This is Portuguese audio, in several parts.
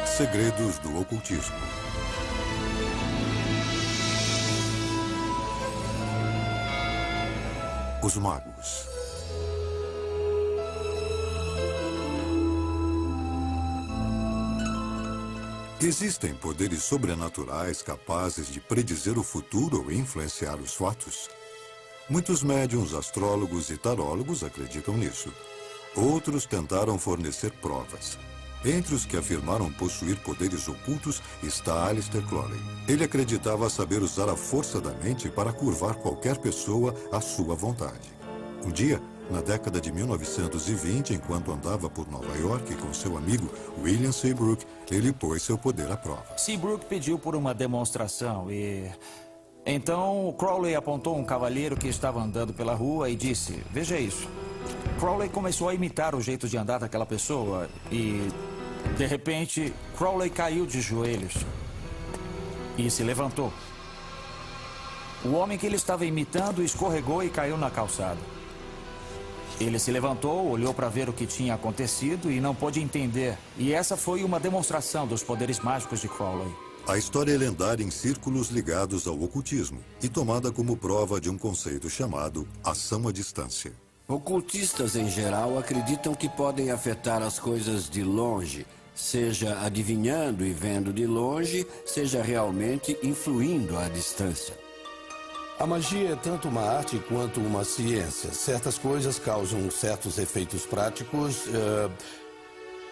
Segredos do ocultismo. Os magos. Existem poderes sobrenaturais capazes de predizer o futuro ou influenciar os fatos? Muitos médiuns, astrólogos e tarólogos acreditam nisso. Outros tentaram fornecer provas. Entre os que afirmaram possuir poderes ocultos está Aleister Crowley. Ele acreditava saber usar a força da mente para curvar qualquer pessoa à sua vontade. Um dia, na década de 1920, enquanto andava por Nova York com seu amigo William Seabrook, ele pôs seu poder à prova. Seabrook pediu por uma demonstração e... Então, Crowley apontou um cavalheiro que estava andando pela rua e disse, veja isso. Crowley começou a imitar o jeito de andar daquela pessoa e, de repente, Crowley caiu de joelhos e se levantou. O homem que ele estava imitando escorregou e caiu na calçada. Ele se levantou, olhou para ver o que tinha acontecido e não pôde entender. E essa foi uma demonstração dos poderes mágicos de Crowley. A história é lendária em círculos ligados ao ocultismo e tomada como prova de um conceito chamado ação à distância. Ocultistas, em geral, acreditam que podem afetar as coisas de longe, seja adivinhando e vendo de longe, seja realmente influindo à distância. A magia é tanto uma arte quanto uma ciência. Certas coisas causam certos efeitos práticos.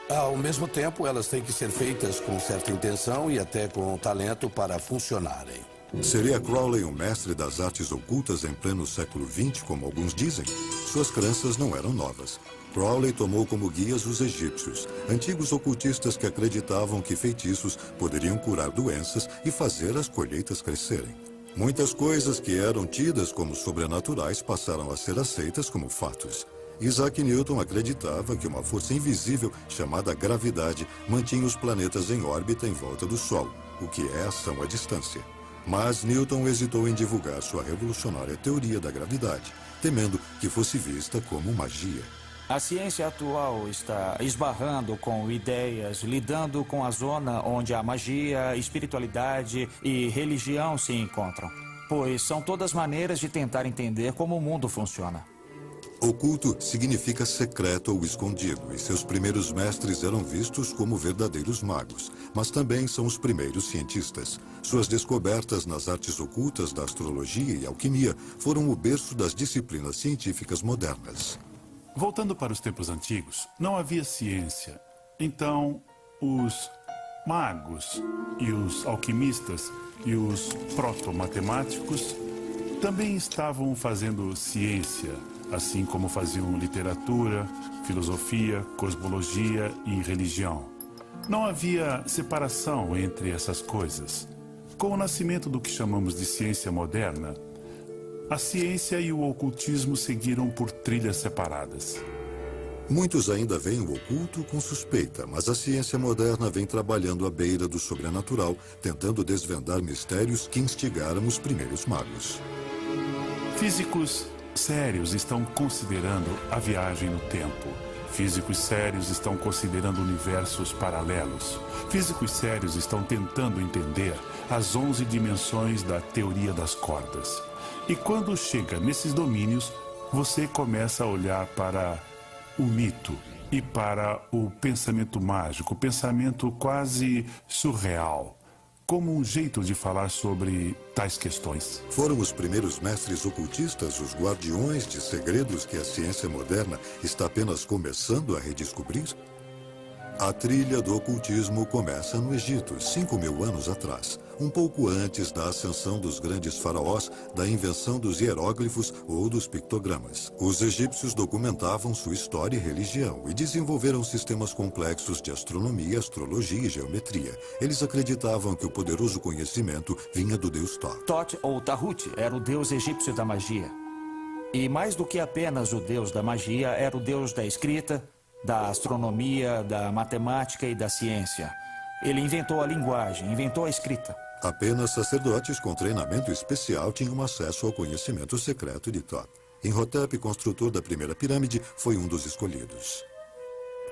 Ao mesmo tempo, elas têm que ser feitas com certa intenção e até com talento para funcionarem. Seria Crowley um mestre das artes ocultas em pleno século XX, como alguns dizem? Suas crenças não eram novas. Crowley tomou como guias os egípcios, antigos ocultistas que acreditavam que feitiços poderiam curar doenças e fazer as colheitas crescerem. Muitas coisas que eram tidas como sobrenaturais passaram a ser aceitas como fatos. Isaac Newton acreditava que uma força invisível, chamada gravidade, mantinha os planetas em órbita em volta do Sol, o que é ação à distância. Mas Newton hesitou em divulgar sua revolucionária teoria da gravidade, temendo que fosse vista como magia. A ciência atual está esbarrando com ideias, lidando com a zona onde a magia, espiritualidade e religião se encontram, pois são todas maneiras de tentar entender como o mundo funciona. Oculto significa secreto ou escondido, e seus primeiros mestres eram vistos como verdadeiros magos, mas também são os primeiros cientistas. Suas descobertas nas artes ocultas da astrologia e alquimia foram o berço das disciplinas científicas modernas. Voltando para os tempos antigos, não havia ciência. Então, os magos e os alquimistas e os proto-matemáticos também estavam fazendo ciência, assim como faziam literatura, filosofia, cosmologia e religião. Não havia separação entre essas coisas. Com o nascimento do que chamamos de ciência moderna, a ciência e o ocultismo seguiram por trilhas separadas. Muitos ainda veem o oculto com suspeita, mas a ciência moderna vem trabalhando à beira do sobrenatural, tentando desvendar mistérios que instigaram os primeiros magos. Físicos sérios estão considerando a viagem no tempo. Físicos sérios estão considerando universos paralelos. Físicos sérios estão tentando entender as 11 dimensões da teoria das cordas. E quando chega nesses domínios, você começa a olhar para o mito e para o pensamento mágico, o pensamento quase surreal, como um jeito de falar sobre tais questões. Foram os primeiros mestres ocultistas, os guardiões de segredos que a ciência moderna está apenas começando a redescobrir? A trilha do ocultismo começa no Egito, 5.000 anos atrás, um pouco antes da ascensão dos grandes faraós, da invenção dos hieróglifos ou dos pictogramas. Os egípcios documentavam sua história e religião e desenvolveram sistemas complexos de astronomia, astrologia e geometria. Eles acreditavam que o poderoso conhecimento vinha do deus Thoth. Thoth, ou Tahut, era o deus egípcio da magia. E mais do que apenas o deus da magia, era o deus da escrita, da astronomia, da matemática e da ciência. Ele inventou a linguagem, inventou a escrita. Apenas sacerdotes com treinamento especial tinham acesso ao conhecimento secreto de Thoth. Imhotep, construtor da primeira pirâmide, foi um dos escolhidos.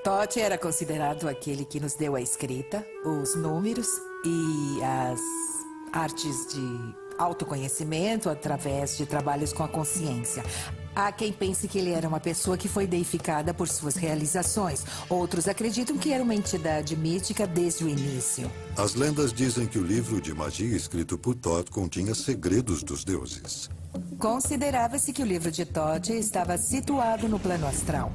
Thoth era considerado aquele que nos deu a escrita, os números e as artes de autoconhecimento através de trabalhos com a consciência. Há quem pense que ele era uma pessoa que foi deificada por suas realizações. Outros acreditam que era uma entidade mítica desde o início. As lendas dizem que o livro de magia escrito por Thoth continha segredos dos deuses. Considerava-se que o livro de Thoth estava situado no plano astral.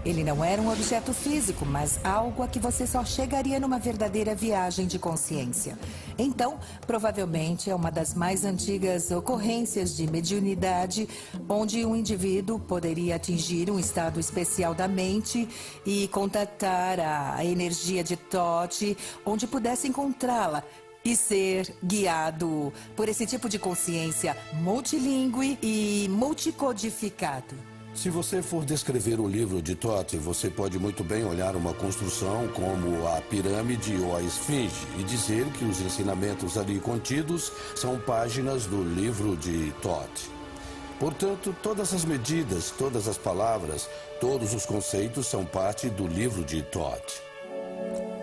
Ele não era um objeto físico, mas algo a que você só chegaria numa verdadeira viagem de consciência. Então, provavelmente é uma das mais antigas ocorrências de mediunidade, onde um indivíduo poderia atingir um estado especial da mente e contatar a energia de Thoth, onde pudesse encontrá-la e ser guiado por esse tipo de consciência multilingüe e multicodificado. Se você for descrever o livro de Thoth, você pode muito bem olhar uma construção como a pirâmide ou a esfinge e dizer que os ensinamentos ali contidos são páginas do livro de Thoth. Portanto, todas as medidas, todas as palavras, todos os conceitos são parte do livro de Thoth.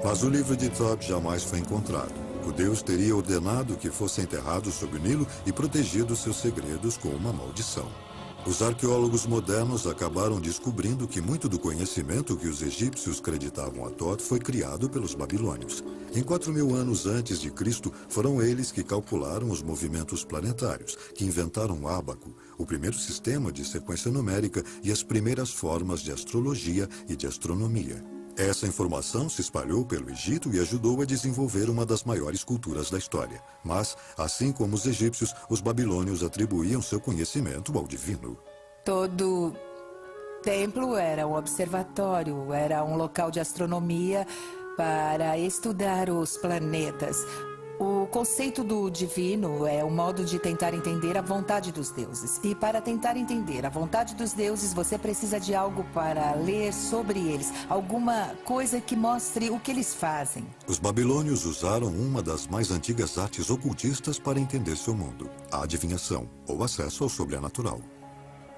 Mas o livro de Thoth jamais foi encontrado. O deus teria ordenado que fosse enterrado sob o Nilo e protegido seus segredos com uma maldição. Os arqueólogos modernos acabaram descobrindo que muito do conhecimento que os egípcios creditavam a Thoth foi criado pelos babilônios. Em 4.000 anos antes de Cristo, foram eles que calcularam os movimentos planetários, que inventaram o ábaco, o primeiro sistema de sequência numérica e as primeiras formas de astrologia e de astronomia. Essa informação se espalhou pelo Egito e ajudou a desenvolver uma das maiores culturas da história. Mas, assim como os egípcios, os babilônios atribuíam seu conhecimento ao divino. Todo templo era um observatório, era um local de astronomia para estudar os planetas. O conceito do divino é um modo de tentar entender a vontade dos deuses. E para tentar entender a vontade dos deuses, você precisa de algo para ler sobre eles. Alguma coisa que mostre o que eles fazem. Os babilônios usaram uma das mais antigas artes ocultistas para entender seu mundo: a adivinhação, ou acesso ao sobrenatural.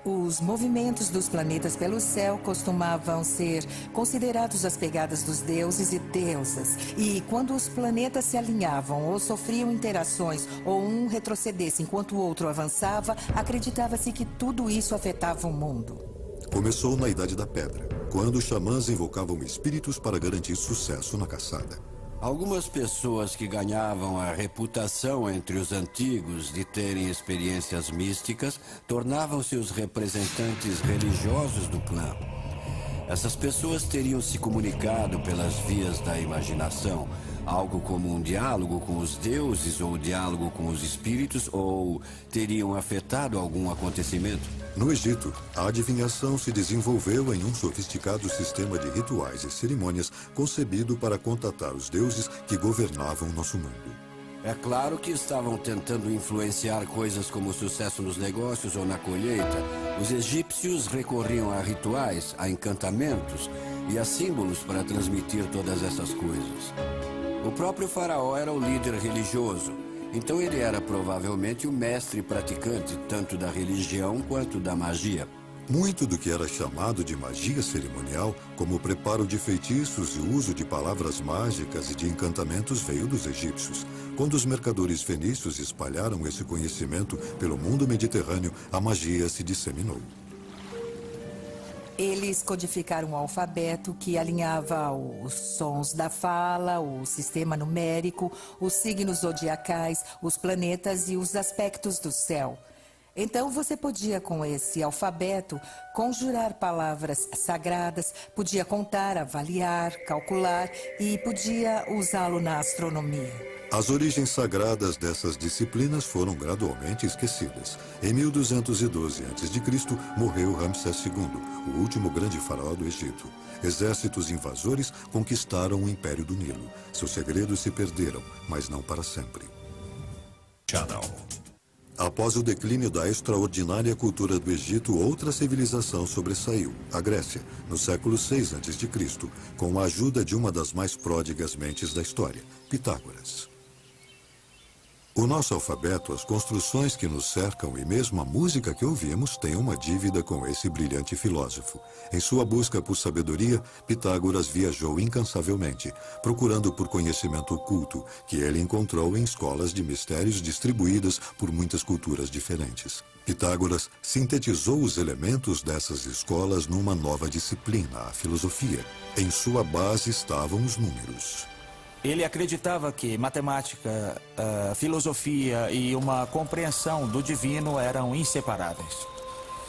Os movimentos dos planetas pelo céu costumavam ser considerados as pegadas dos deuses e deusas. E quando os planetas se alinhavam ou sofriam interações ou um retrocedesse enquanto o outro avançava, acreditava-se que tudo isso afetava o mundo. Começou na Idade da Pedra, quando os xamãs invocavam espíritos para garantir sucesso na caçada. Algumas pessoas que ganhavam a reputação entre os antigos de terem experiências místicas tornavam-se os representantes religiosos do clã. Essas pessoas teriam se comunicado pelas vias da imaginação, algo como um diálogo com os deuses ou diálogo com os espíritos, ou teriam afetado algum acontecimento. No Egito, a adivinhação se desenvolveu em um sofisticado sistema de rituais e cerimônias concebido para contatar os deuses que governavam o nosso mundo. É claro que estavam tentando influenciar coisas como o sucesso nos negócios ou na colheita. Os egípcios recorriam a rituais, a encantamentos e a símbolos para transmitir todas essas coisas. O próprio faraó era o líder religioso, então ele era provavelmente o mestre praticante tanto da religião quanto da magia. Muito do que era chamado de magia cerimonial, como o preparo de feitiços e o uso de palavras mágicas e de encantamentos, veio dos egípcios. Quando os mercadores fenícios espalharam esse conhecimento pelo mundo mediterrâneo, a magia se disseminou. Eles codificaram um alfabeto que alinhava os sons da fala, o sistema numérico, os signos zodiacais, os planetas e os aspectos do céu. Então você podia, com esse alfabeto, conjurar palavras sagradas, podia contar, avaliar, calcular e podia usá-lo na astronomia. As origens sagradas dessas disciplinas foram gradualmente esquecidas. Em 1212 a.C., morreu Ramsés II, o último grande faraó do Egito. Exércitos invasores conquistaram o Império do Nilo. Seus segredos se perderam, mas não para sempre. Após o declínio da extraordinária cultura do Egito, outra civilização sobressaiu, a Grécia, no século VI a.C., com a ajuda de uma das mais pródigas mentes da história, Pitágoras. O nosso alfabeto, as construções que nos cercam e mesmo a música que ouvimos têm uma dívida com esse brilhante filósofo. Em sua busca por sabedoria, Pitágoras viajou incansavelmente, procurando por conhecimento oculto, que ele encontrou em escolas de mistérios distribuídas por muitas culturas diferentes. Pitágoras sintetizou os elementos dessas escolas numa nova disciplina, a filosofia. Em sua base estavam os números. Ele acreditava que matemática, filosofia e uma compreensão do divino eram inseparáveis.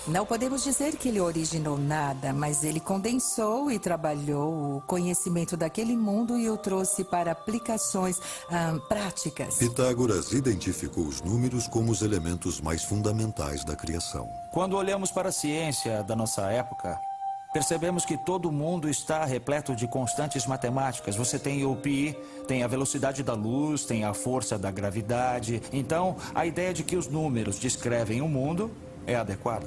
Não podemos dizer que ele originou nada, mas ele condensou e trabalhou o conhecimento daquele mundo e o trouxe para aplicações práticas. Pitágoras identificou os números como os elementos mais fundamentais da criação. Quando olhamos para a ciência da nossa época, percebemos que todo mundo está repleto de constantes matemáticas. Você tem o pi, tem a velocidade da luz, tem a força da gravidade. Então, a ideia de que os números descrevem o mundo é adequada.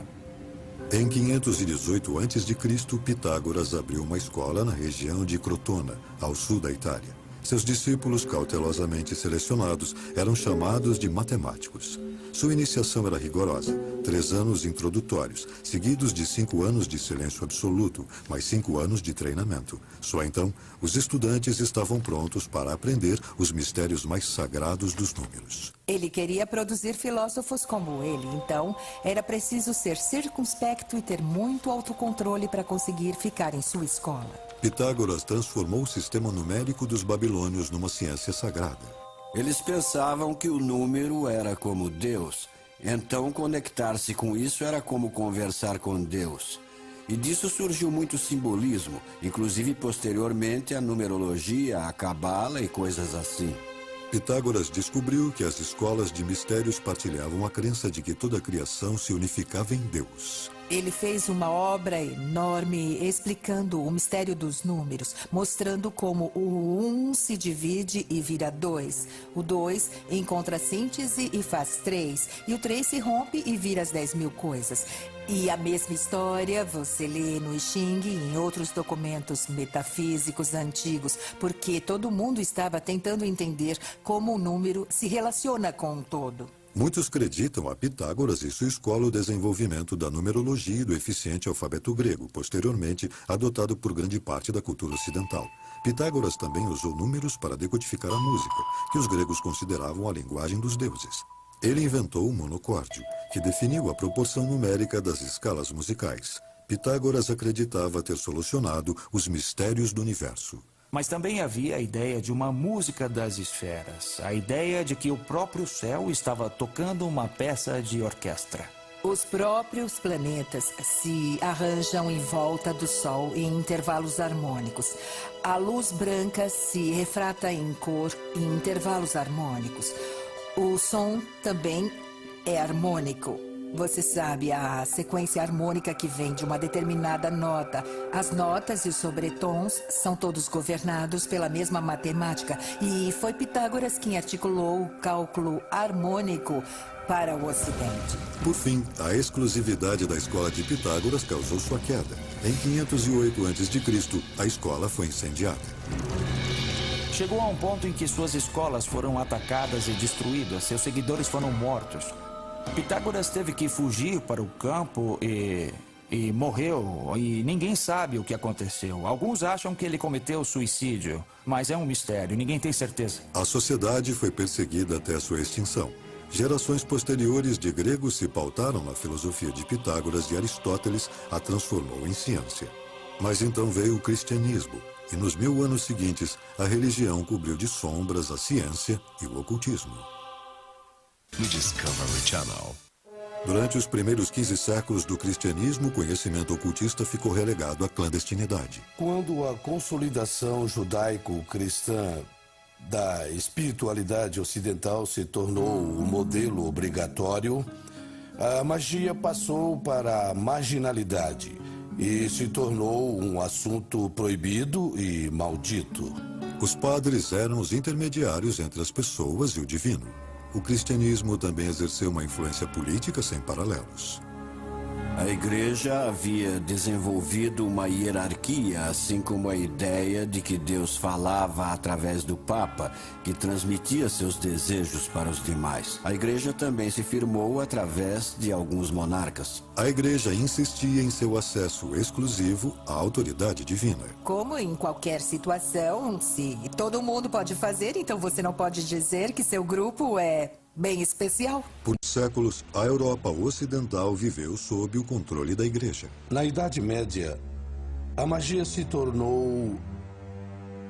Em 518 a.C., Pitágoras abriu uma escola na região de Crotona, ao sul da Itália. Seus discípulos, cautelosamente selecionados, eram chamados de matemáticos. Sua iniciação era rigorosa, 3 anos introdutórios, seguidos de 5 anos de silêncio absoluto, mais 5 anos de treinamento. Só então, os estudantes estavam prontos para aprender os mistérios mais sagrados dos números. Ele queria produzir filósofos como ele, então era preciso ser circunspecto e ter muito autocontrole para conseguir ficar em sua escola. Pitágoras transformou o sistema numérico dos babilônios numa ciência sagrada. Eles pensavam que o número era como Deus. Então, conectar-se com isso era como conversar com Deus. E disso surgiu muito simbolismo, inclusive posteriormente a numerologia, a cabala e coisas assim. Pitágoras descobriu que as escolas de mistérios partilhavam a crença de que toda a criação se unificava em Deus. Ele fez uma obra enorme explicando o mistério dos números, mostrando como o 1 se divide e vira 2. O 2 encontra síntese e faz 3. E o 3 se rompe e vira as 10.000 coisas. E a mesma história você lê no I Ching e em outros documentos metafísicos antigos, porque todo mundo estava tentando entender como o número se relaciona com o todo. Muitos acreditam a Pitágoras e sua escola o desenvolvimento da numerologia e do eficiente alfabeto grego, posteriormente adotado por grande parte da cultura ocidental. Pitágoras também usou números para decodificar a música, que os gregos consideravam a linguagem dos deuses. Ele inventou o monocórdio, que definiu a proporção numérica das escalas musicais. Pitágoras acreditava ter solucionado os mistérios do universo. Mas também havia a ideia de uma música das esferas, a ideia de que o próprio céu estava tocando uma peça de orquestra. Os próprios planetas se arranjam em volta do Sol em intervalos harmônicos. A luz branca se refrata em cor em intervalos harmônicos. O som também é harmônico. Você sabe, a sequência harmônica que vem de uma determinada nota. As notas e os sobretons são todos governados pela mesma matemática. E foi Pitágoras quem articulou o cálculo harmônico para o Ocidente. Por fim, a exclusividade da escola de Pitágoras causou sua queda. Em 508 a.C., a escola foi incendiada. Chegou a um ponto em que suas escolas foram atacadas e destruídas, seus seguidores foram mortos. Pitágoras teve que fugir para o campo e morreu, e ninguém sabe o que aconteceu. Alguns acham que ele cometeu suicídio, mas é um mistério, ninguém tem certeza. A sociedade foi perseguida até sua extinção. Gerações posteriores de gregos se pautaram na filosofia de Pitágoras e Aristóteles a transformou em ciência. Mas então veio o cristianismo, e nos 1000 anos seguintes, a religião cobriu de sombras a ciência e o ocultismo. No Discovery Channel. Durante os primeiros 15 séculos do cristianismo, o conhecimento ocultista ficou relegado à clandestinidade. Quando a consolidação judaico-cristã da espiritualidade ocidental se tornou o modelo obrigatório, a magia passou para a marginalidade e se tornou um assunto proibido e maldito. Os padres eram os intermediários entre as pessoas e o divino. O cristianismo também exerceu uma influência política sem paralelos. A igreja havia desenvolvido uma hierarquia, assim como a ideia de que Deus falava através do Papa, que transmitia seus desejos para os demais. A igreja também se firmou através de alguns monarcas. A igreja insistia em seu acesso exclusivo à autoridade divina. Como em qualquer situação, se todo mundo pode fazer, então você não pode dizer que seu grupo é bem especial. Por séculos, a Europa Ocidental viveu sob o controle da igreja. Na Idade Média, a magia se tornou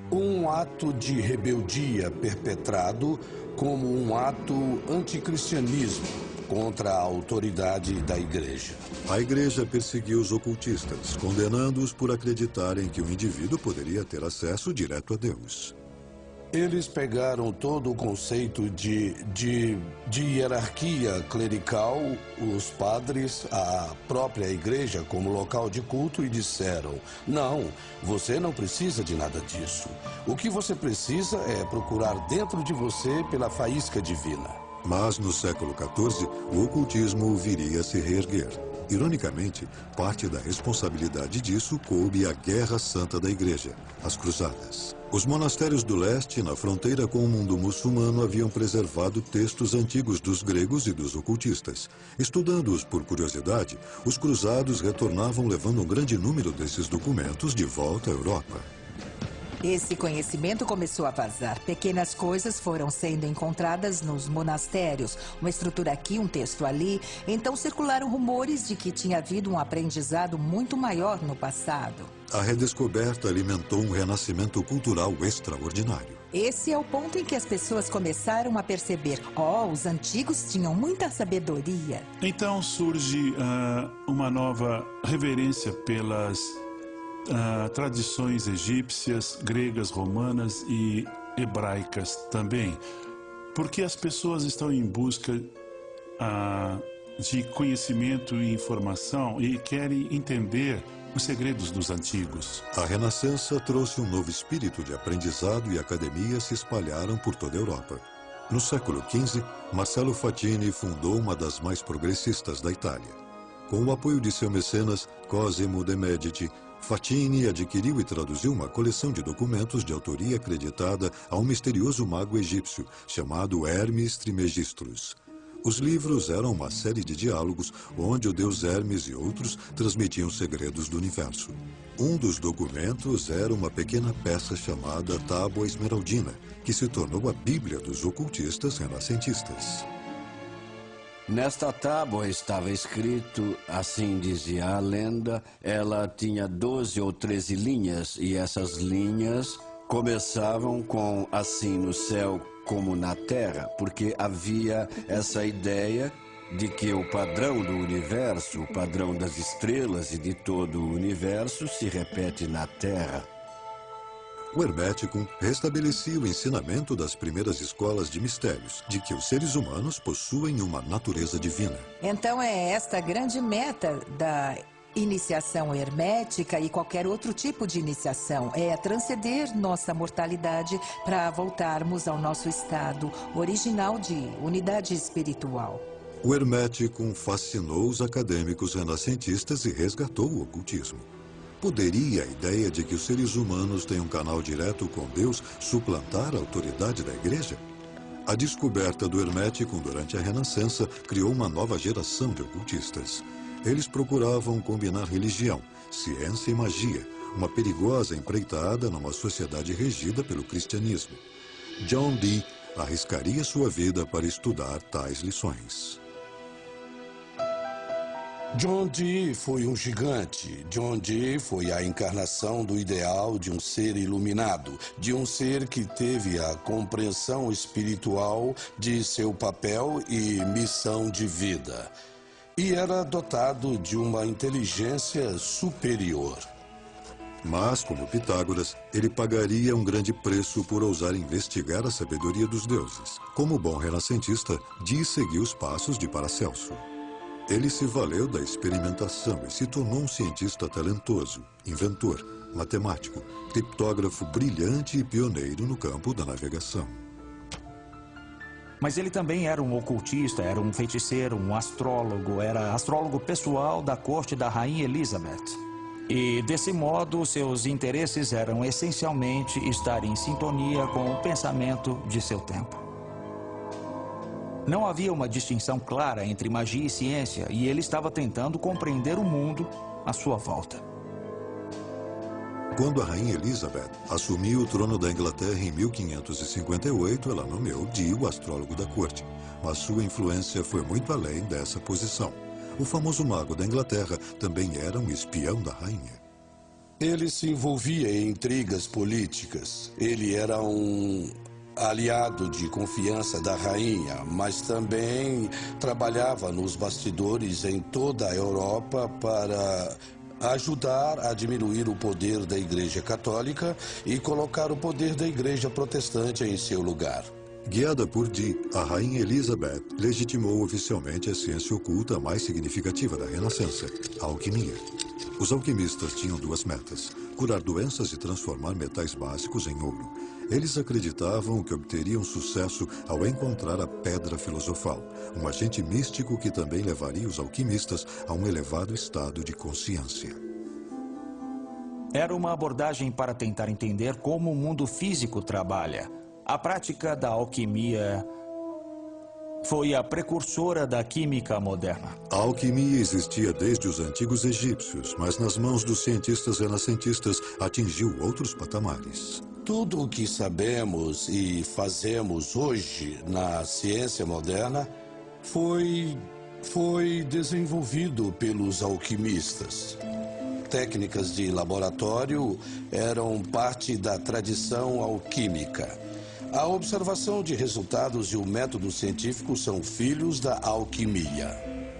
um ato de rebeldia perpetrado como um ato anticristianismo contra a autoridade da igreja. A igreja perseguiu os ocultistas, condenando-os por acreditarem que o indivíduo poderia ter acesso direto a Deus. Eles pegaram todo o conceito de hierarquia clerical, os padres, a própria igreja como local de culto e disseram: não, você não precisa de nada disso. O que você precisa é procurar dentro de você pela faísca divina. Mas no século XIV, o ocultismo viria a se reerguer. Ironicamente, parte da responsabilidade disso coube à Guerra Santa da Igreja, as Cruzadas. Os monastérios do leste, na fronteira com o mundo muçulmano, haviam preservado textos antigos dos gregos e dos ocultistas. Estudando-os por curiosidade, os cruzados retornavam levando um grande número desses documentos de volta à Europa. Esse conhecimento começou a vazar. Pequenas coisas foram sendo encontradas nos monastérios. Uma estrutura aqui, um texto ali. Então circularam rumores de que tinha havido um aprendizado muito maior no passado. A redescoberta alimentou um renascimento cultural extraordinário. Esse é o ponto em que as pessoas começaram a perceber: os antigos tinham muita sabedoria. Então surge uma nova reverência pelas tradições egípcias, gregas, romanas e hebraicas também, porque as pessoas estão em busca de conhecimento e informação e querem entender os segredos dos antigos. A Renascença trouxe um novo espírito de aprendizado e academias se espalharam por toda a Europa. No século XV, Marcello Fatini fundou uma das mais progressistas da Itália. Com o apoio de seu mecenas, Cosimo de' Medici, Fatini adquiriu e traduziu uma coleção de documentos de autoria acreditada a um misterioso mago egípcio chamado Hermes Trismegistus. Os livros eram uma série de diálogos onde o deus Hermes e outros transmitiam segredos do universo. Um dos documentos era uma pequena peça chamada Tábua Esmeraldina, que se tornou a Bíblia dos ocultistas renascentistas. Nesta tábua estava escrito, assim dizia a lenda, ela tinha 12 ou 13 linhas e essas linhas começavam com assim no céu como na terra, porque havia essa ideia de que o padrão do universo, o padrão das estrelas e de todo o universo se repete na terra. O Hermético restabelecia o ensinamento das primeiras escolas de mistérios, de que os seres humanos possuem uma natureza divina. Então é esta a grande meta da iniciação hermética e qualquer outro tipo de iniciação. É transcender nossa mortalidade para voltarmos ao nosso estado original de unidade espiritual. O Hermético fascinou os acadêmicos renascentistas e resgatou o ocultismo. Poderia a ideia de que os seres humanos têm um canal direto com Deus suplantar a autoridade da igreja? A descoberta do Hermético durante a Renascença criou uma nova geração de ocultistas. Eles procuravam combinar religião, ciência e magia, uma perigosa empreitada numa sociedade regida pelo cristianismo. John Dee arriscaria sua vida para estudar tais lições. John Dee foi um gigante. John Dee foi a encarnação do ideal de um ser iluminado, de um ser que teve a compreensão espiritual de seu papel e missão de vida. E era dotado de uma inteligência superior. Mas, como Pitágoras, ele pagaria um grande preço por ousar investigar a sabedoria dos deuses. Como bom renascentista, Dee seguiu os passos de Paracelso. Ele se valeu da experimentação e se tornou um cientista talentoso, inventor, matemático, criptógrafo brilhante e pioneiro no campo da navegação. Mas ele também era um ocultista, era um feiticeiro, um astrólogo, era astrólogo pessoal da corte da Rainha Elizabeth. E, desse modo, seus interesses eram essencialmente estar em sintonia com o pensamento de seu tempo. Não havia uma distinção clara entre magia e ciência, e ele estava tentando compreender o mundo à sua volta. Quando a Rainha Elizabeth assumiu o trono da Inglaterra em 1558, ela nomeou Dee o astrólogo da corte, mas sua influência foi muito além dessa posição. O famoso mago da Inglaterra também era um espião da rainha. Ele se envolvia em intrigas políticas. Ele era um aliado de confiança da rainha, mas também trabalhava nos bastidores em toda a Europa para ajudar a diminuir o poder da Igreja Católica e colocar o poder da Igreja Protestante em seu lugar. Guiada por Dee, a Rainha Elizabeth legitimou oficialmente a ciência oculta mais significativa da Renascença, a alquimia. Os alquimistas tinham duas metas: curar doenças e transformar metais básicos em ouro. Eles acreditavam que obteriam sucesso ao encontrar a pedra filosofal, um agente místico que também levaria os alquimistas a um elevado estado de consciência. Era uma abordagem para tentar entender como o mundo físico trabalha. A prática da alquimia foi a precursora da química moderna. A alquimia existia desde os antigos egípcios, mas nas mãos dos cientistas renascentistas atingiu outros patamares. Tudo o que sabemos e fazemos hoje na ciência moderna foi desenvolvido pelos alquimistas. Técnicas de laboratório eram parte da tradição alquímica. A observação de resultados e o método científico são filhos da alquimia.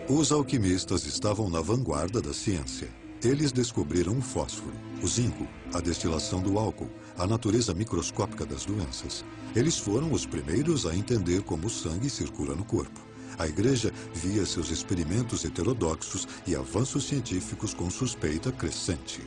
Os alquimistas estavam na vanguarda da ciência. Eles descobriram o fósforo, o zinco, a destilação do álcool, a natureza microscópica das doenças. Eles foram os primeiros a entender como o sangue circula no corpo. A Igreja via seus experimentos heterodoxos e avanços científicos com suspeita crescente.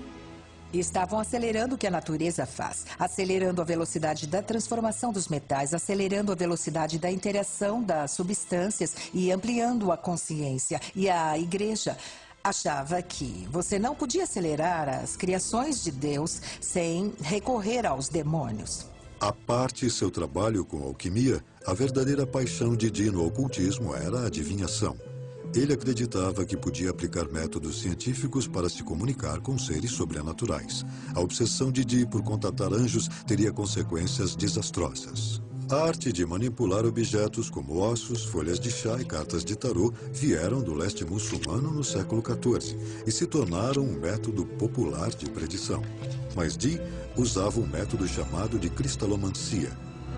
Estavam acelerando o que a natureza faz, acelerando a velocidade da transformação dos metais, acelerando a velocidade da interação das substâncias e ampliando a consciência. E a Igreja achava que você não podia acelerar as criações de Deus sem recorrer aos demônios. À parte seu trabalho com alquimia, a verdadeira paixão de Dee no ocultismo era a adivinhação. Ele acreditava que podia aplicar métodos científicos para se comunicar com seres sobrenaturais. A obsessão de Dee por contatar anjos teria consequências desastrosas. A arte de manipular objetos como ossos, folhas de chá e cartas de tarô vieram do leste muçulmano no século XIV e se tornaram um método popular de predição. Mas Dee usava um método chamado de cristalomancia.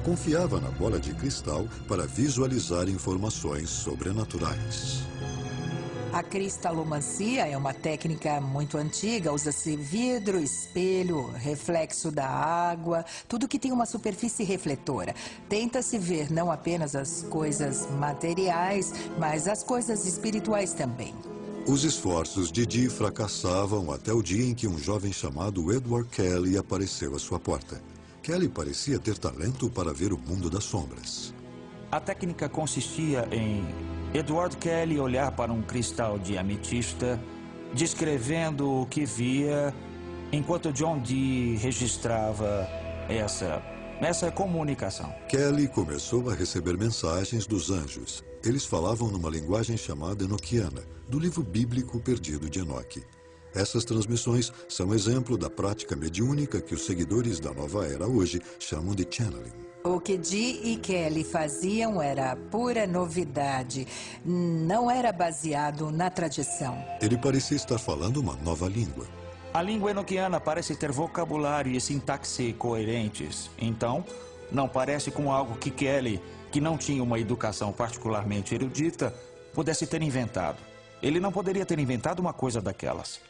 Confiava na bola de cristal para visualizar informações sobrenaturais. A cristalomancia é uma técnica muito antiga. Usa-se vidro, espelho, reflexo da água, tudo que tem uma superfície refletora. Tenta-se ver não apenas as coisas materiais, mas as coisas espirituais também. Os esforços de Dee fracassavam até o dia em que um jovem chamado Edward Kelly apareceu à sua porta. Kelly parecia ter talento para ver o mundo das sombras. A técnica consistia em Edward Kelly olhar para um cristal de ametista, descrevendo o que via, enquanto John Dee registrava essa comunicação. Kelly começou a receber mensagens dos anjos. Eles falavam numa linguagem chamada enoquiana, do livro bíblico perdido de Enoque. Essas transmissões são exemplo da prática mediúnica que os seguidores da nova era hoje chamam de channeling. O que Dee e Kelly faziam era pura novidade. Não era baseado na tradição. Ele parecia estar falando uma nova língua. A língua enoquiana parece ter vocabulário e sintaxe coerentes. Então, não parece com algo que Kelly, que não tinha uma educação particularmente erudita, pudesse ter inventado. Ele não poderia ter inventado uma coisa daquelas.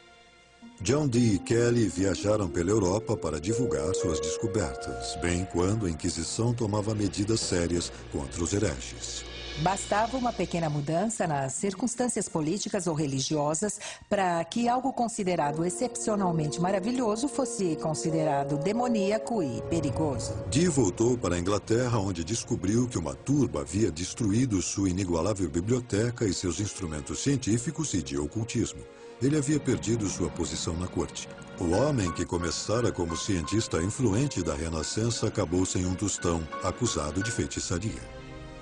John Dee e Kelly viajaram pela Europa para divulgar suas descobertas, bem quando a Inquisição tomava medidas sérias contra os hereges. Bastava uma pequena mudança nas circunstâncias políticas ou religiosas para que algo considerado excepcionalmente maravilhoso fosse considerado demoníaco e perigoso. Dee voltou para a Inglaterra, onde descobriu que uma turba havia destruído sua inigualável biblioteca e seus instrumentos científicos e de ocultismo. Ele havia perdido sua posição na corte. O homem que começara como cientista influente da Renascença acabou sem um tostão, acusado de feitiçaria.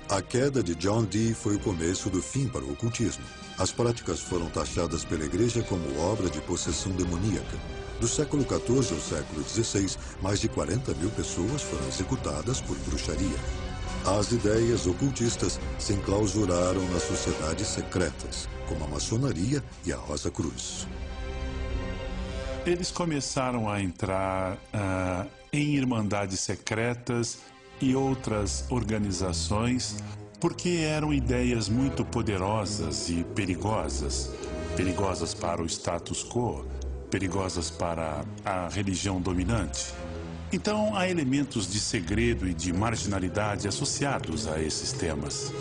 A queda de John Dee foi o começo do fim para o ocultismo. As práticas foram taxadas pela Igreja como obra de possessão demoníaca. Do século XIV ao século XVI, mais de 40 mil pessoas foram executadas por bruxaria. As ideias ocultistas se enclausuraram nas sociedades secretas, como a maçonaria e a Rosa Cruz. Eles começaram a entrar em irmandades secretas e outras organizações porque eram ideias muito poderosas e perigosas. Perigosas para o status quo, perigosas para a religião dominante. Então, há elementos de segredo e de marginalidade associados a esses temas.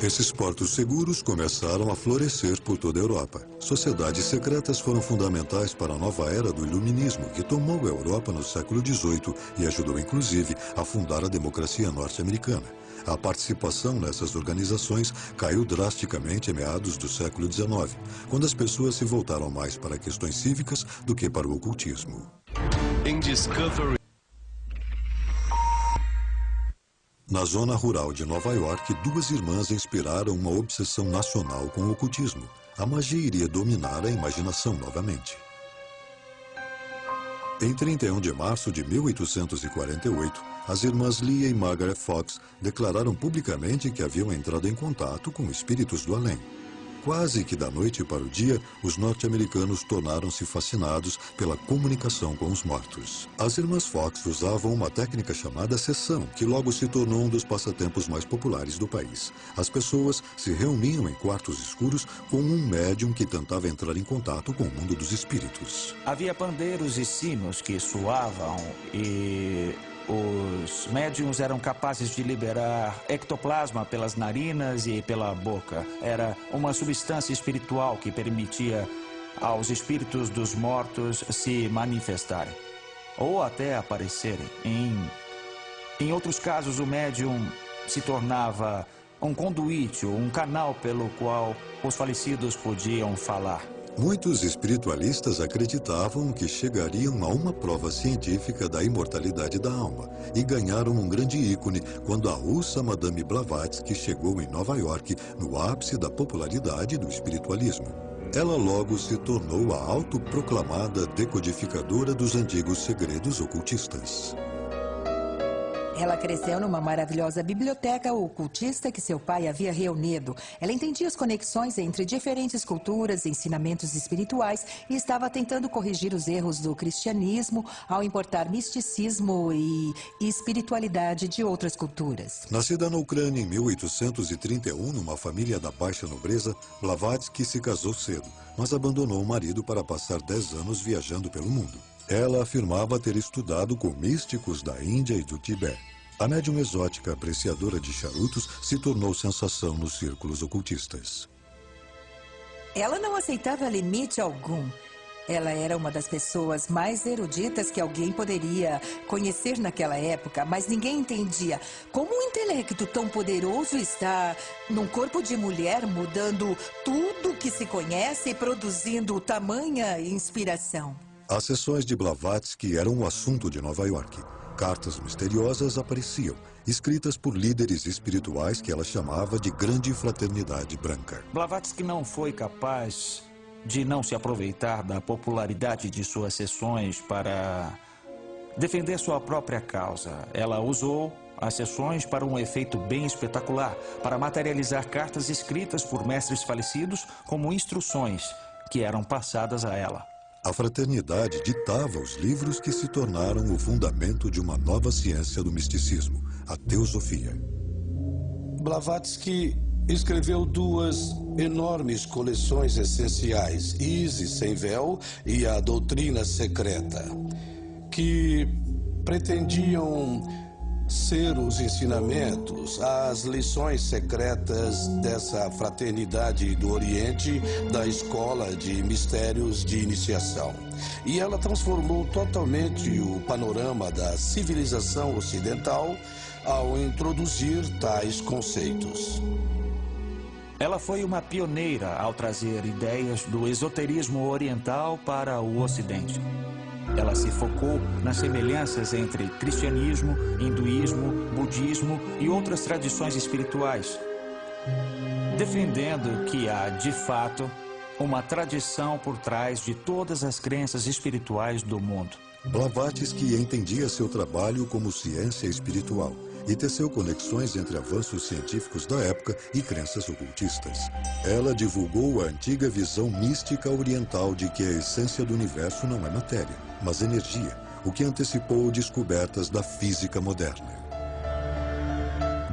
Esses portos seguros começaram a florescer por toda a Europa. Sociedades secretas foram fundamentais para a nova era do iluminismo, que tomou a Europa no século XVIII e ajudou, inclusive, a fundar a democracia norte-americana. A participação nessas organizações caiu drasticamente em meados do século XIX, quando as pessoas se voltaram mais para questões cívicas do que para o ocultismo. In Discovery. Na zona rural de Nova York, duas irmãs inspiraram uma obsessão nacional com o ocultismo. A magia iria dominar a imaginação novamente. Em 31 de março de 1848, as irmãs Leah e Margaret Fox declararam publicamente que haviam entrado em contato com espíritos do além. Quase que da noite para o dia, os norte-americanos tornaram-se fascinados pela comunicação com os mortos. As irmãs Fox usavam uma técnica chamada sessão, que logo se tornou um dos passatempos mais populares do país. As pessoas se reuniam em quartos escuros com um médium que tentava entrar em contato com o mundo dos espíritos. Havia pandeiros e sinos que soavam e os médiums eram capazes de liberar ectoplasma pelas narinas e pela boca. Era uma substância espiritual que permitia aos espíritos dos mortos se manifestarem ou até aparecerem. Em outros casos, o médium se tornava um conduíte, um canal pelo qual os falecidos podiam falar. Muitos espiritualistas acreditavam que chegariam a uma prova científica da imortalidade da alma e ganharam um grande ícone quando a russa Madame Blavatsky chegou em Nova York no ápice da popularidade do espiritualismo. Ela logo se tornou a autoproclamada decodificadora dos antigos segredos ocultistas. Ela cresceu numa maravilhosa biblioteca ocultista que seu pai havia reunido. Ela entendia as conexões entre diferentes culturas e ensinamentos espirituais e estava tentando corrigir os erros do cristianismo ao importar misticismo e espiritualidade de outras culturas. Nascida na Ucrânia em 1831, numa família da baixa nobreza, Blavatsky se casou cedo, mas abandonou o marido para passar 10 anos viajando pelo mundo. Ela afirmava ter estudado com místicos da Índia e do Tibete. A médium exótica apreciadora de charutos se tornou sensação nos círculos ocultistas. Ela não aceitava limite algum. Ela era uma das pessoas mais eruditas que alguém poderia conhecer naquela época, mas ninguém entendia como um intelecto tão poderoso está num corpo de mulher, mudando tudo que se conhece e produzindo tamanha inspiração. As sessões de Blavatsky eram o assunto de Nova York. Cartas misteriosas apareciam, escritas por líderes espirituais que ela chamava de Grande Fraternidade Branca. Blavatsky não foi capaz de não se aproveitar da popularidade de suas sessões para defender sua própria causa. Ela usou as sessões para um efeito bem espetacular, para materializar cartas escritas por mestres falecidos como instruções que eram passadas a ela. A fraternidade ditava os livros que se tornaram o fundamento de uma nova ciência do misticismo, a teosofia. Blavatsky escreveu duas enormes coleções essenciais, Isis sem véu e a Doutrina Secreta, que pretendiam ser os ensinamentos, as lições secretas dessa fraternidade do Oriente, da escola de mistérios de iniciação. E ela transformou totalmente o panorama da civilização ocidental ao introduzir tais conceitos. Ela foi uma pioneira ao trazer ideias do esoterismo oriental para o Ocidente. Ela se focou nas semelhanças entre cristianismo, hinduísmo, budismo e outras tradições espirituais, defendendo que há, de fato, uma tradição por trás de todas as crenças espirituais do mundo. Blavatsky entendia seu trabalho como ciência espiritual e teceu conexões entre avanços científicos da época e crenças ocultistas. Ela divulgou a antiga visão mística oriental de que a essência do universo não é matéria, mas energia, o que antecipou descobertas da física moderna.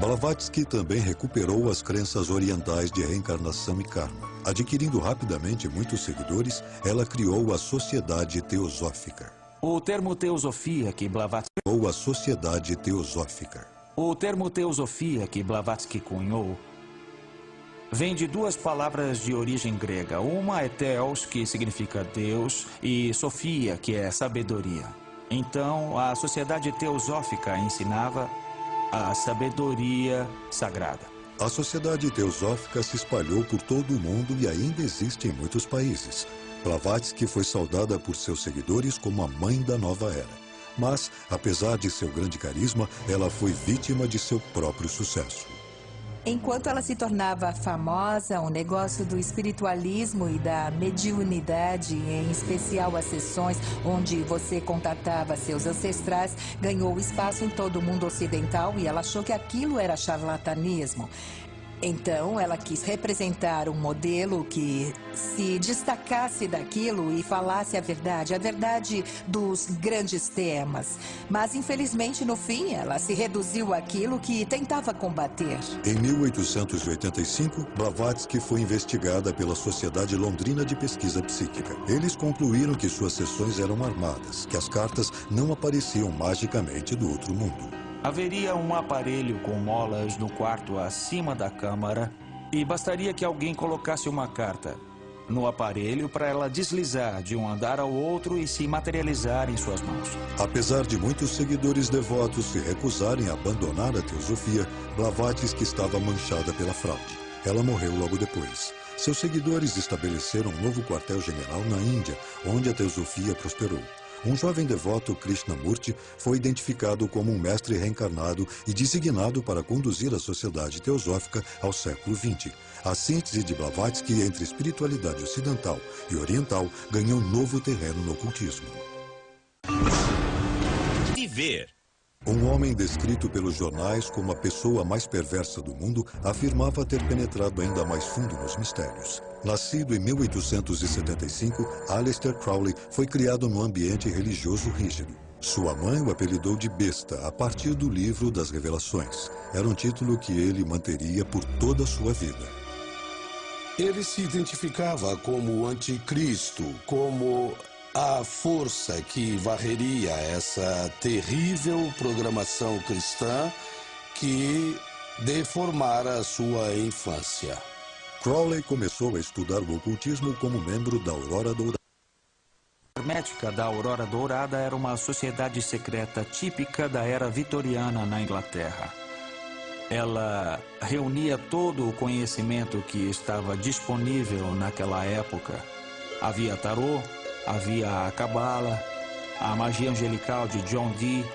Blavatsky também recuperou as crenças orientais de reencarnação e karma. Adquirindo rapidamente muitos seguidores, ela criou a Sociedade Teosófica. O termo teosofia que Blavatsky Ou a Sociedade Teosófica. O termo teosofia que Blavatsky cunhou vem de duas palavras de origem grega. Uma é theos, que significa Deus, e sofia, que é sabedoria. Então, a Sociedade Teosófica ensinava a sabedoria sagrada. A Sociedade Teosófica se espalhou por todo o mundo e ainda existe em muitos países. Blavatsky foi saudada por seus seguidores como a mãe da nova era. Mas, apesar de seu grande carisma, ela foi vítima de seu próprio sucesso. Enquanto ela se tornava famosa, o negócio do espiritualismo e da mediunidade, em especial as sessões onde você contatava seus ancestrais, ganhou espaço em todo o mundo ocidental e ela achou que aquilo era charlatanismo. Então, ela quis representar um modelo que se destacasse daquilo e falasse a verdade dos grandes temas. Mas, infelizmente, no fim, ela se reduziu àquilo que tentava combater. Em 1885, Blavatsky foi investigada pela Sociedade Londrina de Pesquisa Psíquica. Eles concluíram que suas sessões eram armadas, que as cartas não apareciam magicamente do outro mundo. Haveria um aparelho com molas no quarto acima da câmara e bastaria que alguém colocasse uma carta no aparelho para ela deslizar de um andar ao outro e se materializar em suas mãos. Apesar de muitos seguidores devotos se recusarem a abandonar a teosofia, Blavatsky estava manchada pela fraude. Ela morreu logo depois. Seus seguidores estabeleceram um novo quartel-general na Índia, onde a teosofia prosperou. Um jovem devoto, Krishnamurti, foi identificado como um mestre reencarnado e designado para conduzir a Sociedade Teosófica ao século XX. A síntese de Blavatsky entre espiritualidade ocidental e oriental ganhou novo terreno no ocultismo. Viver. Um homem descrito pelos jornais como a pessoa mais perversa do mundo afirmava ter penetrado ainda mais fundo nos mistérios. Nascido em 1875, Aleister Crowley foi criado num ambiente religioso rígido. Sua mãe o apelidou de besta a partir do Livro das Revelações. Era um título que ele manteria por toda a sua vida. Ele se identificava como o anticristo, como a força que varreria essa terrível programação cristã que deformara a sua infância. Crowley começou a estudar o ocultismo como membro da Aurora Dourada. A Hermética da Aurora Dourada era uma sociedade secreta típica da era vitoriana na Inglaterra. Ela reunia todo o conhecimento que estava disponível naquela época. Havia tarô, havia a cabala, a magia angelical de John Dee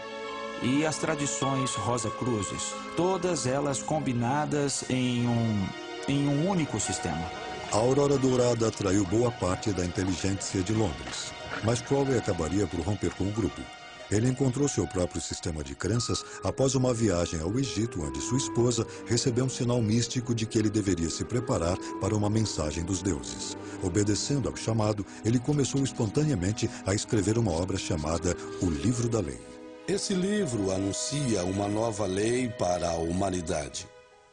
e as tradições Rosa-Cruzes, todas elas combinadas em um único sistema. A Aurora Dourada atraiu boa parte da inteligência de Londres, mas Crowley acabaria por romper com o grupo. Ele encontrou seu próprio sistema de crenças após uma viagem ao Egito, onde sua esposa recebeu um sinal místico de que ele deveria se preparar para uma mensagem dos deuses. Obedecendo ao chamado, ele começou espontaneamente a escrever uma obra chamada O Livro da Lei. Esse livro anuncia uma nova lei para a humanidade.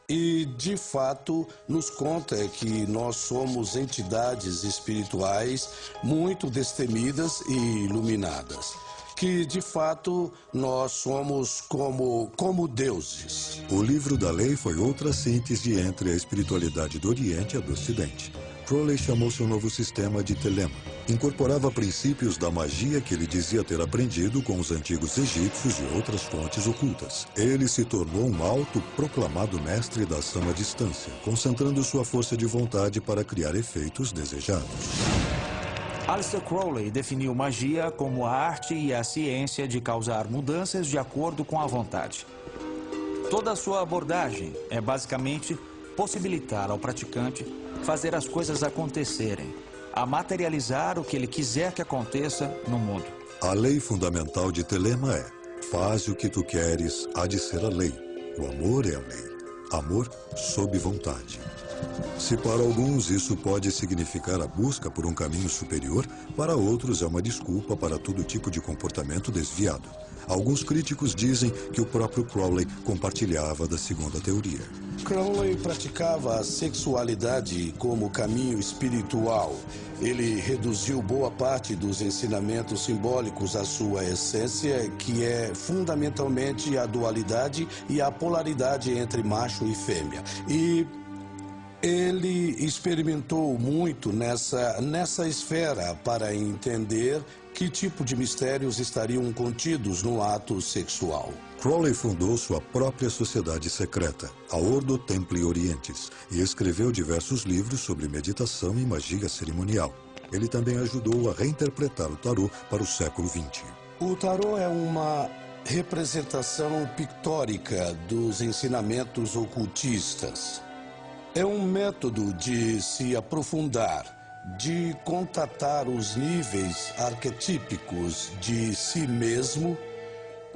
E, de fato, nos conta que nós somos entidades espirituais muito destemidas e iluminadas. que, de fato, nós somos como deuses. O livro da lei foi outra síntese entre a espiritualidade do Oriente e a do Ocidente. Crowley chamou seu novo sistema de Telema. Incorporava princípios da magia que ele dizia ter aprendido com os antigos egípcios e outras fontes ocultas. Ele se tornou um autoproclamado mestre da ação à distância, concentrando sua força de vontade para criar efeitos desejados. Aleister Crowley definiu magia como a arte e a ciência de causar mudanças de acordo com a vontade. Toda a sua abordagem é basicamente possibilitar ao praticante fazer as coisas acontecerem, a materializar o que ele quiser que aconteça no mundo. A lei fundamental de Telema é: faz o que tu queres, há de ser a lei. O amor é a lei. Amor sob vontade. Se para alguns isso pode significar a busca por um caminho superior, para outros é uma desculpa para todo tipo de comportamento desviado. Alguns críticos dizem que o próprio Crowley compartilhava da segunda teoria. Crowley praticava a sexualidade como caminho espiritual. Ele reduziu boa parte dos ensinamentos simbólicos à sua essência, que é fundamentalmente a dualidade e a polaridade entre macho e fêmea. E ele experimentou muito nessa esfera para entender que tipo de mistérios estariam contidos no ato sexual. Crowley fundou sua própria sociedade secreta, a Ordo Templi Orientis, e escreveu diversos livros sobre meditação e magia cerimonial. Ele também ajudou a reinterpretar o tarô para o século XX. O tarô é uma representação pictórica dos ensinamentos ocultistas. É um método de se aprofundar, de contatar os níveis arquetípicos de si mesmo,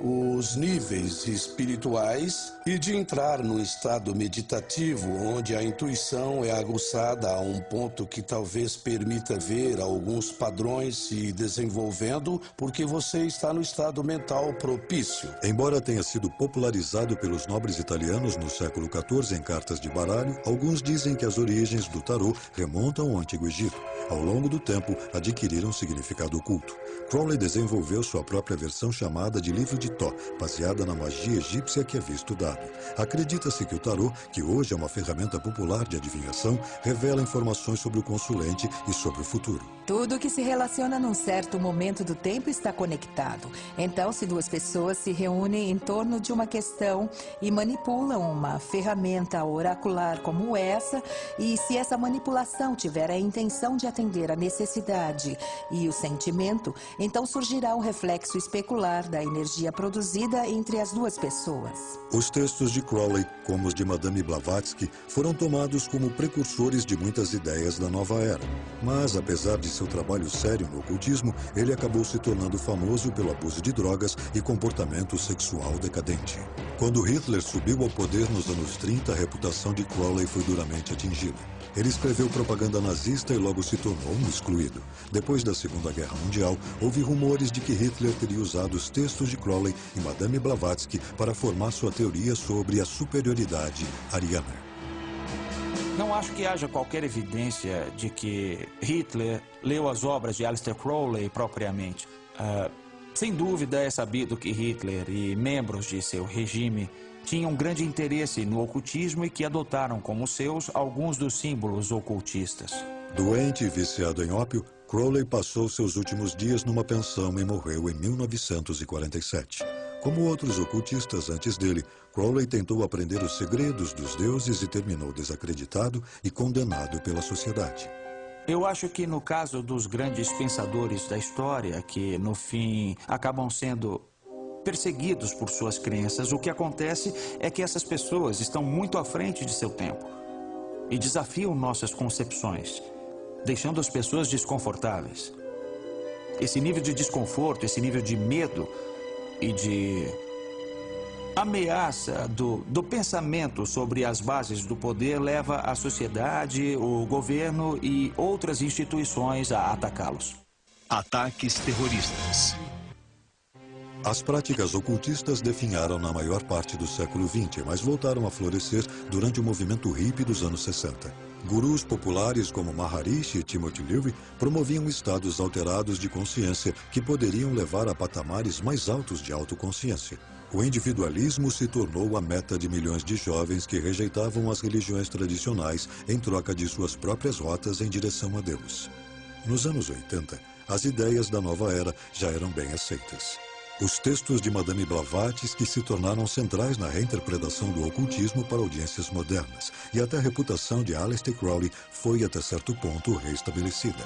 os níveis espirituais, e de entrar no estado meditativo, onde a intuição é aguçada a um ponto que talvez permita ver alguns padrões se desenvolvendo, porque você está no estado mental propício. Embora tenha sido popularizado pelos nobres italianos no século XIV em cartas de baralho, alguns dizem que as origens do tarô remontam ao Antigo Egito. Ao longo do tempo, adquiriram significado oculto. Crowley desenvolveu sua própria versão chamada de Livro de Tó, baseada na magia egípcia que havia estudado. Acredita-se que o tarô, que hoje é uma ferramenta popular de adivinhação, revela informações sobre o consulente e sobre o futuro. Tudo que se relaciona num certo momento do tempo está conectado. Então, se duas pessoas se reúnem em torno de uma questão e manipulam uma ferramenta oracular como essa, e se essa manipulação tiver a intenção de atender a necessidade e o sentimento, então surgirá um reflexo especular da energia produzida entre as duas pessoas. Os textos de Crowley, como os de Madame Blavatsky, foram tomados como precursores de muitas ideias da nova era. Mas, apesar de seu trabalho sério no ocultismo, ele acabou se tornando famoso pelo abuso de drogas e comportamento sexual decadente. Quando Hitler subiu ao poder nos anos 30, a reputação de Crowley foi duramente atingida. Ele escreveu propaganda nazista e logo se tornou um excluído. Depois da Segunda Guerra Mundial, houve rumores de que Hitler teria usado os textos de Crowley e Madame Blavatsky para formar sua teoria sobre a superioridade ariana. Não acho que haja qualquer evidência de que Hitler leu as obras de Aleister Crowley propriamente. Sem dúvida é sabido que Hitler e membros de seu regime tinham grande interesse no ocultismo e que adotaram como seus alguns dos símbolos ocultistas. Doente e viciado em ópio, Crowley passou seus últimos dias numa pensão e morreu em 1947. Como outros ocultistas antes dele, Crowley tentou aprender os segredos dos deuses e terminou desacreditado e condenado pela sociedade. Eu acho que no caso dos grandes pensadores da história, que no fim acabam sendo perseguidos por suas crenças, o que acontece é que essas pessoas estão muito à frente de seu tempo e desafiam nossas concepções, deixando as pessoas desconfortáveis. Esse nível de desconforto, esse nível de medo e de ameaça do pensamento sobre as bases do poder leva a sociedade, o governo e outras instituições a atacá-los. Ataques terroristas. As práticas ocultistas definharam na maior parte do século XX, mas voltaram a florescer durante o movimento hippie dos anos 60. Gurus populares como Maharishi e Timothy Leary promoviam estados alterados de consciência que poderiam levar a patamares mais altos de autoconsciência. O individualismo se tornou a meta de milhões de jovens que rejeitavam as religiões tradicionais em troca de suas próprias rotas em direção a Deus. Nos anos 80, as ideias da nova era já eram bem aceitas. Os textos de Madame Blavatsky que se tornaram centrais na reinterpretação do ocultismo para audiências modernas, e até a reputação de Aleister Crowley foi até certo ponto restabelecida.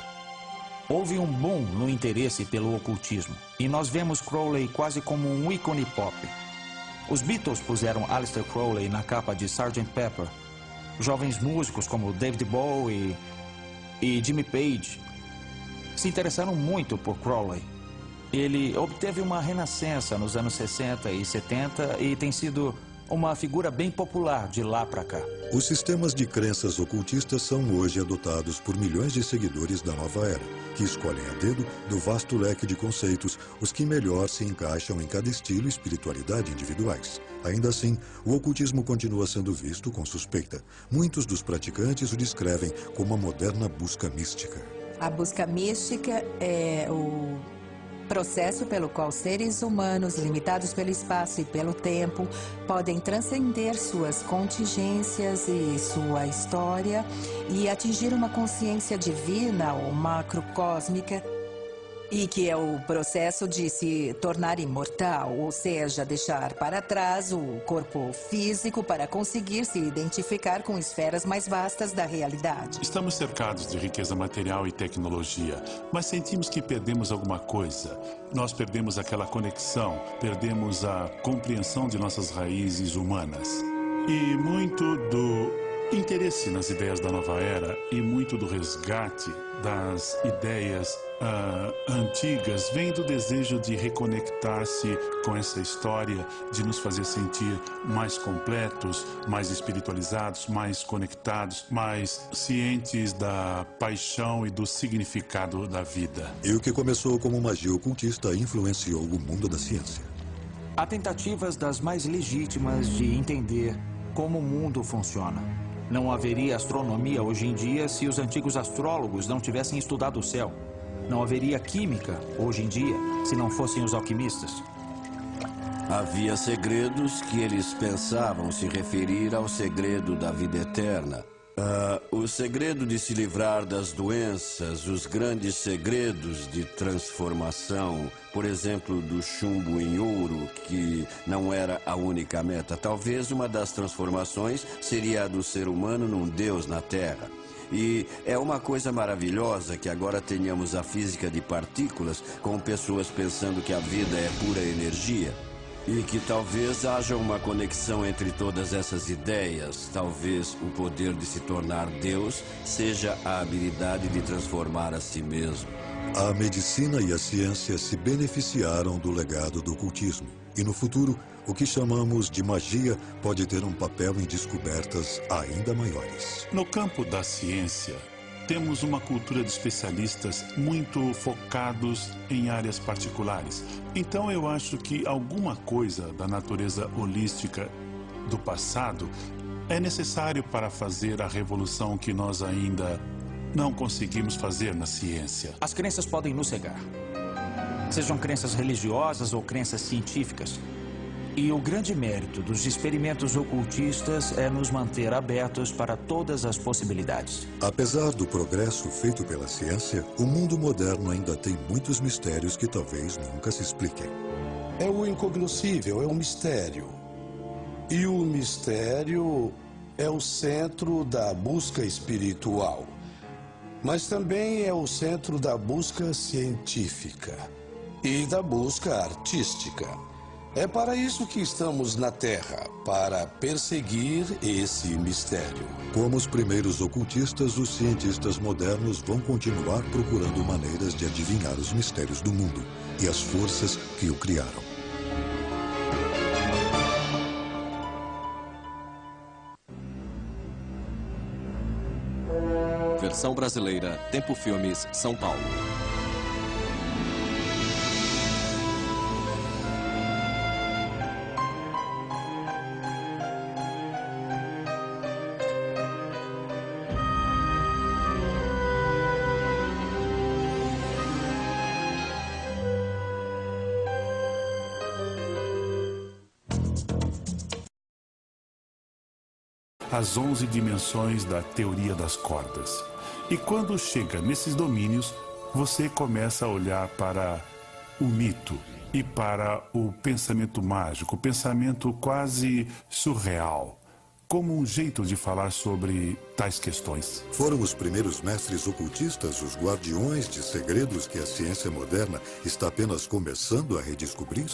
Houve um boom no interesse pelo ocultismo, e nós vemos Crowley quase como um ícone pop. Os Beatles puseram Aleister Crowley na capa de Sgt. Pepper. Jovens músicos como David Bowie e Jimmy Page se interessaram muito por Crowley. Ele obteve uma renascença nos anos 60 e 70 e tem sido uma figura bem popular de lá para cá. Os sistemas de crenças ocultistas são hoje adotados por milhões de seguidores da nova era, que escolhem a dedo, do vasto leque de conceitos, os que melhor se encaixam em cada estilo e espiritualidade individuais. Ainda assim, o ocultismo continua sendo visto com suspeita. Muitos dos praticantes o descrevem como uma moderna busca mística. A busca mística é o processo pelo qual seres humanos, limitados pelo espaço e pelo tempo, podem transcender suas contingências e sua história e atingir uma consciência divina ou macrocósmica, e que é o processo de se tornar imortal, ou seja, deixar para trás o corpo físico para conseguir se identificar com esferas mais vastas da realidade. Estamos cercados de riqueza material e tecnologia, mas sentimos que perdemos alguma coisa. Nós perdemos aquela conexão, perdemos a compreensão de nossas raízes humanas. E muito do interesse nas ideias da nova era e muito do resgate das ideias antigas vem do desejo de reconectar-se com essa história, de nos fazer sentir mais completos, mais espiritualizados, mais conectados, mais cientes da paixão e do significado da vida. E o que começou como magia ocultista influenciou o mundo da ciência. Há tentativas das mais legítimas de entender como o mundo funciona. Não haveria astronomia hoje em dia se os antigos astrólogos não tivessem estudado o céu. Não haveria química hoje em dia se não fossem os alquimistas. Havia segredos que eles pensavam se referir ao segredo da vida eterna. O segredo de se livrar das doenças, os grandes segredos de transformação, por exemplo, do chumbo em ouro, que não era a única meta. Talvez uma das transformações seria a do ser humano num Deus na Terra. E é uma coisa maravilhosa que agora tenhamos a física de partículas, com pessoas pensando que a vida é pura energia. E que talvez haja uma conexão entre todas essas ideias. Talvez o poder de se tornar Deus seja a habilidade de transformar a si mesmo. A medicina e a ciência se beneficiaram do legado do ocultismo. E no futuro, o que chamamos de magia pode ter um papel em descobertas ainda maiores. No campo da ciência, temos uma cultura de especialistas muito focados em áreas particulares. Então eu acho que alguma coisa da natureza holística do passado é necessário para fazer a revolução que nós ainda não conseguimos fazer na ciência. As crenças podem nos cegar. Sejam crenças religiosas ou crenças científicas. E o grande mérito dos experimentos ocultistas é nos manter abertos para todas as possibilidades. Apesar do progresso feito pela ciência, o mundo moderno ainda tem muitos mistérios que talvez nunca se expliquem. É o incognoscível, é o mistério. E o mistério é o centro da busca espiritual. Mas também é o centro da busca científica e da busca artística. É para isso que estamos na Terra, para perseguir esse mistério. Como os primeiros ocultistas, os cientistas modernos vão continuar procurando maneiras de adivinhar os mistérios do mundo e as forças que o criaram. Versão brasileira, Tempo Filmes, São Paulo. as 11 dimensões da teoria das cordas. E quando chega nesses domínios, você começa a olhar para o mito e para o pensamento mágico, o pensamento quase surreal, como um jeito de falar sobre tais questões. Foram os primeiros mestres ocultistas, os guardiões de segredos que a ciência moderna está apenas começando a redescobrir?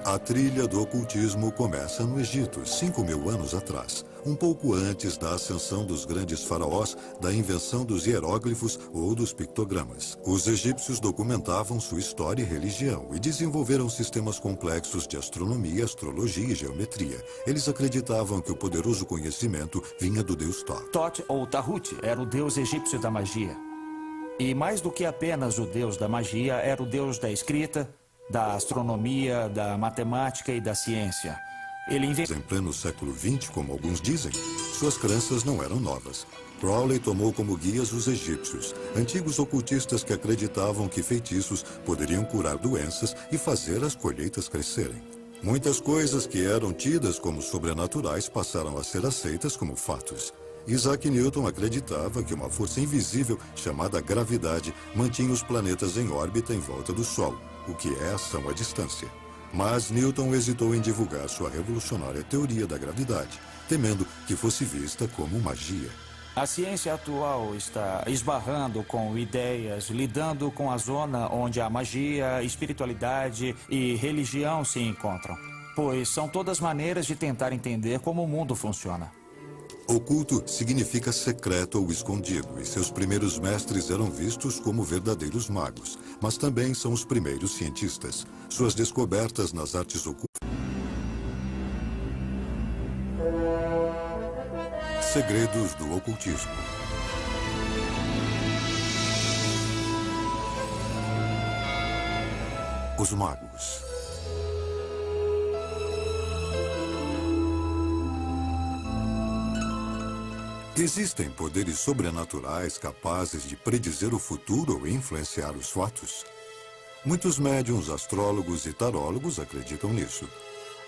A trilha do ocultismo começa no Egito, 5.000 anos atrás, um pouco antes da ascensão dos grandes faraós, da invenção dos hieróglifos ou dos pictogramas. Os egípcios documentavam sua história e religião e desenvolveram sistemas complexos de astronomia, astrologia e geometria. Eles acreditavam que o poderoso conhecimento vinha do deus Thoth. Thoth, ou Tahut, era o deus egípcio da magia. E mais do que apenas o deus da magia, era o deus da escrita, da astronomia, da matemática e da ciência. Ele inventou... Em pleno século XX, como alguns dizem, suas crenças não eram novas. Crowley tomou como guias os egípcios, antigos ocultistas que acreditavam que feitiços poderiam curar doenças e fazer as colheitas crescerem. Muitas coisas que eram tidas como sobrenaturais passaram a ser aceitas como fatos. Isaac Newton acreditava que uma força invisível, chamada gravidade, mantinha os planetas em órbita em volta do Sol, o que é ação à distância. Mas Newton hesitou em divulgar sua revolucionária teoria da gravidade, temendo que fosse vista como magia. A ciência atual está esbarrando com ideias, lidando com a zona onde a magia, espiritualidade e religião se encontram, pois são todas maneiras de tentar entender como o mundo funciona. Oculto significa secreto ou escondido, e seus primeiros mestres eram vistos como verdadeiros magos, mas também são os primeiros cientistas. Suas descobertas nas artes ocultas... Segredos do ocultismo. Os magos. Existem poderes sobrenaturais capazes de predizer o futuro ou influenciar os fatos? Muitos médiuns, astrólogos e tarólogos acreditam nisso.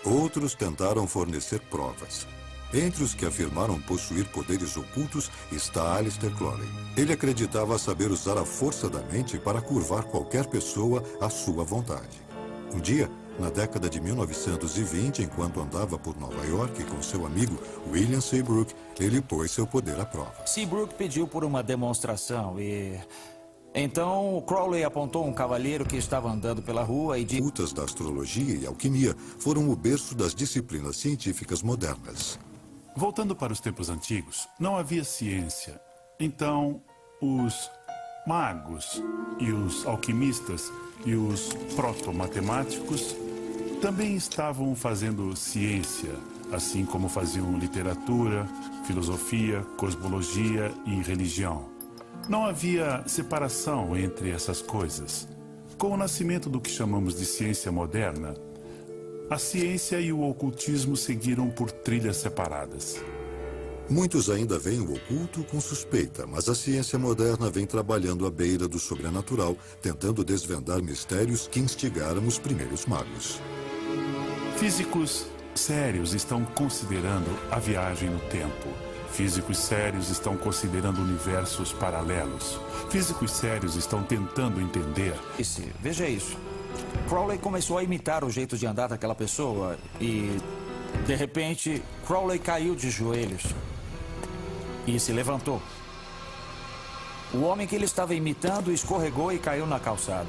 Outros tentaram fornecer provas. Entre os que afirmaram possuir poderes ocultos está Aleister Crowley. Ele acreditava saber usar a força da mente para curvar qualquer pessoa à sua vontade. Um dia, na década de 1920, enquanto andava por Nova York com seu amigo William Seabrook, ele pôs seu poder à prova. Seabrook pediu por uma demonstração e... Então, Crowley apontou um cavalheiro que estava andando pela rua e disse... Lutas da astrologia e alquimia foram o berço das disciplinas científicas modernas. Voltando para os tempos antigos, não havia ciência. Então, os magos e os alquimistas e os proto-matemáticos também estavam fazendo ciência, assim como faziam literatura, filosofia, cosmologia e religião. Não havia separação entre essas coisas. Com o nascimento do que chamamos de ciência moderna, a ciência e o ocultismo seguiram por trilhas separadas. Muitos ainda veem o oculto com suspeita, mas a ciência moderna vem trabalhando à beira do sobrenatural, tentando desvendar mistérios que instigaram os primeiros magos. Físicos sérios estão considerando a viagem no tempo. Físicos sérios estão considerando universos paralelos. Físicos sérios estão tentando entender... Veja isso. Crowley começou a imitar o jeito de andar daquela pessoa e, de repente, Crowley caiu de joelhos e se levantou. O homem que ele estava imitando escorregou e caiu na calçada.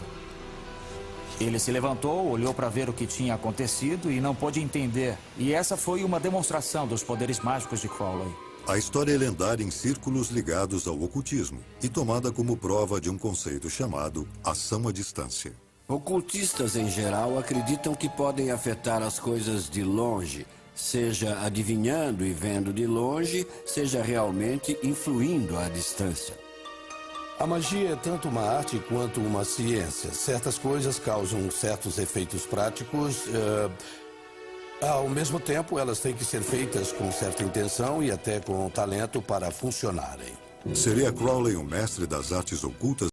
Ele se levantou, olhou para ver o que tinha acontecido e não pôde entender. E essa foi uma demonstração dos poderes mágicos de Crowley. A história é lendária em círculos ligados ao ocultismo e tomada como prova de um conceito chamado ação à distância. Ocultistas, em geral, acreditam que podem afetar as coisas de longe, seja adivinhando e vendo de longe, seja realmente influindo à distância. A magia é tanto uma arte quanto uma ciência. Certas coisas causam certos efeitos práticos. Ao mesmo tempo, elas têm que ser feitas com certa intenção e até com talento para funcionarem. Seria Crowley um mestre das artes ocultas?